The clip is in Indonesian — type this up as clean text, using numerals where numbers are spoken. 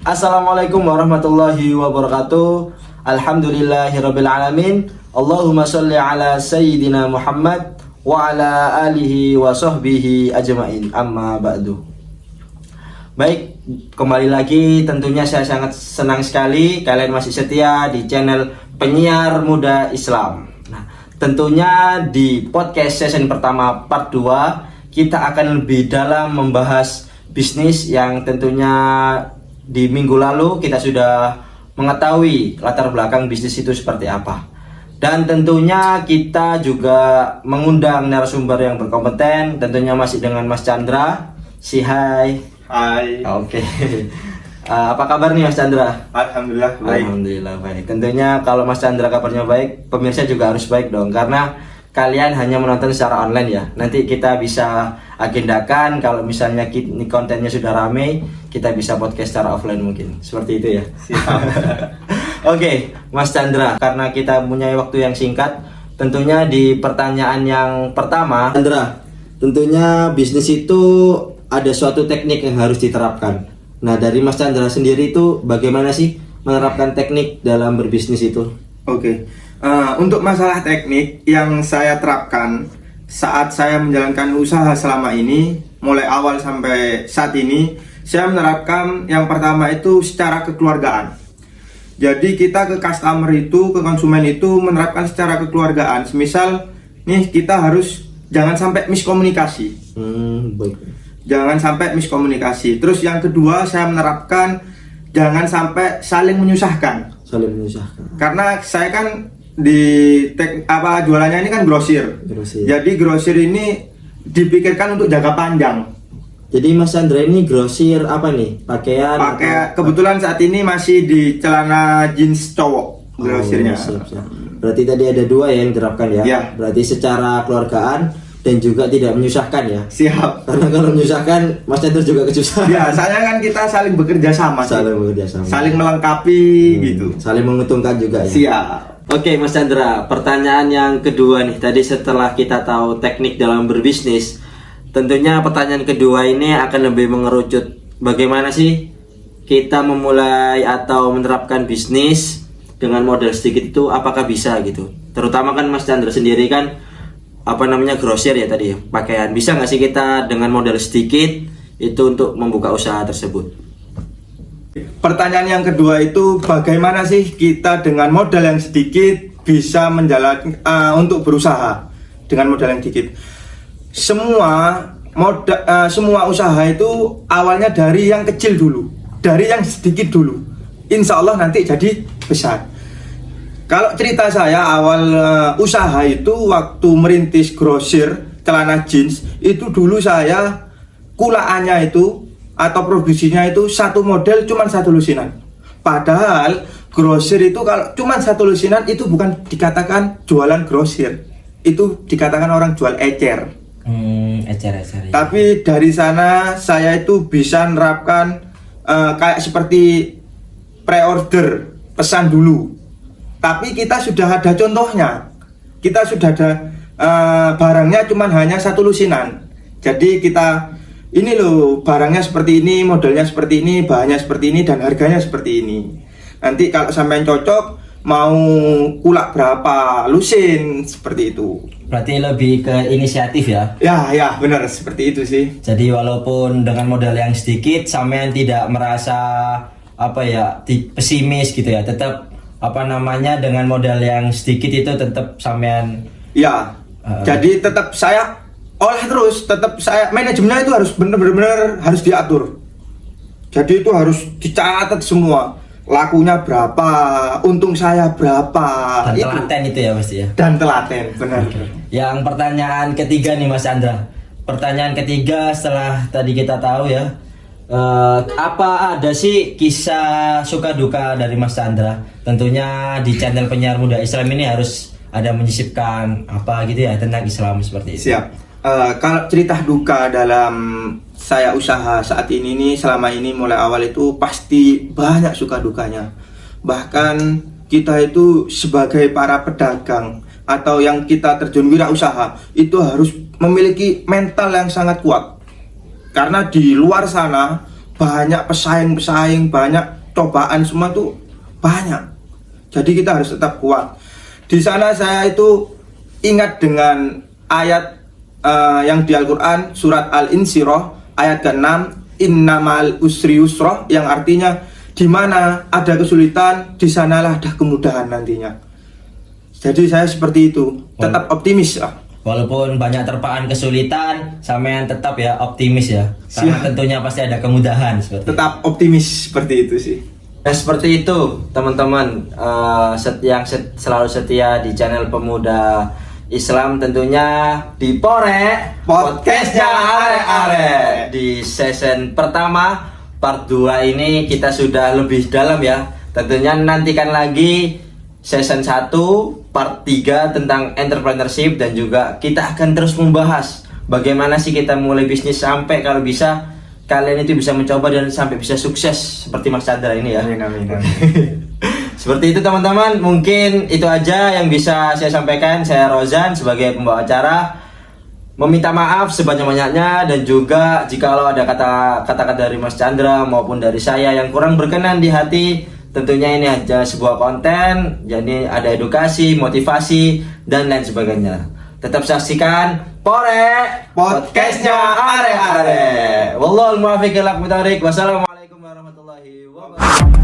Assalamualaikum warahmatullahi wabarakatuh. Alhamdulillahirabbil alamin. Allahumma sholli ala sayyidina Muhammad wa ala alihi wa sahbihi ajmain. Amma ba'du. Baik, kembali lagi, tentunya saya sangat senang sekali kalian masih setia di channel Penyiar Muda Islam. Nah, tentunya di podcast season pertama part 2 kita akan lebih dalam membahas bisnis yang tentunya di minggu lalu kita sudah mengetahui latar belakang bisnis itu seperti apa. Dan tentunya kita juga mengundang narasumber yang berkompeten, tentunya masih dengan Mas Chandra. Si hai. Hai. Oke. Apa kabar nih Mas Chandra? Alhamdulillah baik. Alhamdulillah baik. Tentunya kalau Mas Chandra kabarnya baik, pemirsa juga harus baik dong, karena kalian hanya menonton secara online ya. Nanti kita bisa agendakan kalau misalnya ini kontennya sudah rame, kita bisa podcast secara offline mungkin. Seperti itu ya. Siap. Oke, Mas Chandra, karena kita punya waktu yang singkat, tentunya di pertanyaan yang pertama, Chandra, tentunya bisnis itu ada suatu teknik yang harus diterapkan. Nah, dari Mas Chandra sendiri itu bagaimana sih menerapkan teknik dalam berbisnis itu? Oke. Untuk masalah teknik yang saya terapkan saat saya menjalankan usaha selama ini, mulai awal sampai saat ini, saya menerapkan yang pertama itu secara kekeluargaan. Jadi kita ke customer itu, ke konsumen itu menerapkan secara kekeluargaan. Semisal nih kita harus jangan sampai miskomunikasi. Baik. Jangan sampai miskomunikasi. Terus yang kedua saya menerapkan jangan sampai saling menyusahkan. Saling menyusahkan. Karena saya kan di jualannya ini kan grosir. Jadi grosir ini dipikirkan untuk jangka panjang. Jadi Mas Chandra ini grosir apa nih? Pakaian? Kebetulan saat ini masih di celana jeans cowok grosirnya. Siap. Berarti tadi ada dua yang diterapkan ya? Ya. Berarti secara keluargaan dan juga tidak menyusahkan ya? Siap. Karena kalau menyusahkan, Mas Chandra juga kesusahan. Ya, saya kan kita saling bekerja sama. Saling melengkapi gitu. Saling menguntungkan juga ya? Siap. Oke Mas Chandra, pertanyaan yang kedua nih. Tadi setelah kita tahu teknik dalam berbisnis, tentunya pertanyaan kedua ini akan lebih mengerucut. Bagaimana sih kita memulai atau menerapkan bisnis dengan modal sedikit itu, apakah bisa gitu? Terutama kan Mas Chandra sendiri kan grosir ya tadi ya, pakaian. Bisa nggak sih kita dengan modal sedikit itu untuk membuka usaha tersebut? Pertanyaan yang kedua itu bagaimana sih kita dengan modal yang sedikit bisa menjalankan untuk berusaha dengan modal yang sedikit. Semua usaha itu awalnya dari yang kecil dulu, dari yang sedikit dulu. Insya Allah nanti jadi besar. Kalau cerita saya awal usaha itu waktu merintis grosir celana jeans itu dulu saya kulaannya itu atau produksinya itu satu model cuma satu lusinan. Padahal grosir itu kalau cuma satu lusinan itu bukan dikatakan jualan grosir, itu dikatakan orang jual ecer. Ecer. Tapi dari sana saya itu bisa menerapkan kayak seperti pre-order, pesan dulu. Tapi kita sudah ada contohnya, kita sudah ada barangnya cuman hanya satu lusinan. Jadi kita ini loh barangnya seperti ini, modelnya seperti ini, bahannya seperti ini, dan harganya seperti ini. Nanti kalau sampai cocok mau kulak berapa lusin seperti itu. Berarti lebih ke inisiatif ya? Ya benar seperti itu sih. Jadi walaupun dengan modal yang sedikit, sampean tidak merasa pesimis gitu ya, tetap dengan modal yang sedikit itu tetap sampean jadi tetap saya olah terus, tetap saya manajemennya itu harus benar-benar harus diatur. Jadi itu harus dicatat semua, lakunya berapa, untung saya berapa, dan telaten itu ya Mas ya. Dan telaten, benar. Yang pertanyaan ketiga nih Mas Chandra. Pertanyaan ketiga setelah tadi kita tahu ya, apa ada sih kisah suka duka dari Mas Chandra? Tentunya di channel Penyiar Muda Islam ini harus ada menyisipkan apa gitu ya tentang Islam seperti itu. Siap. Kalau cerita duka dalam saya usaha saat ini nih, selama ini mulai awal itu pasti banyak suka dukanya. Bahkan kita itu sebagai para pedagang atau yang kita terjun wirausaha itu harus memiliki mental yang sangat kuat. Karena di luar sana banyak pesaing-pesaing, banyak cobaan semua tuh banyak. Jadi kita harus tetap kuat. Di sana saya itu ingat dengan ayat yang di Al-Quran surat Al-Insyirah ayat ke-6, innamal usri yusra, yang artinya di mana ada kesulitan, di sanalah ada kemudahan nantinya. Jadi saya seperti itu, tetap optimis lah. Walaupun banyak terpaan kesulitan, sampean tetap ya optimis ya. Karena Siap. tentunya pasti ada kemudahan seperti itu. Tetap optimis seperti itu sih. Ya seperti itu teman-teman, yang selalu setia di channel Pemuda Islam, tentunya di Porek Podcastnya Arek-Arek. Di season pertama part 2 ini kita sudah lebih dalam ya. Tentunya nantikan lagi season 1 part 3 tentang entrepreneurship, dan juga kita akan terus membahas bagaimana sih kita mulai bisnis sampai kalau bisa kalian itu bisa mencoba dan sampai bisa sukses seperti Mas Chandra ini ya. Amin, amin, amin. Seperti itu teman-teman, mungkin itu aja yang bisa saya sampaikan. Saya Rozan sebagai pembawa acara meminta maaf sebanyak-banyaknya, dan juga jikalau ada kata-kata dari Mas Chandra maupun dari saya yang kurang berkenan di hati, tentunya ini hanya sebuah konten, jadi ada edukasi, motivasi, dan lain sebagainya. Tetap saksikan Porek Podcastnya Arek-Arek. Wallahul muwaffiq ila aqwamit thoriq. Wassalamualaikum warahmatullahi wabarakatuh.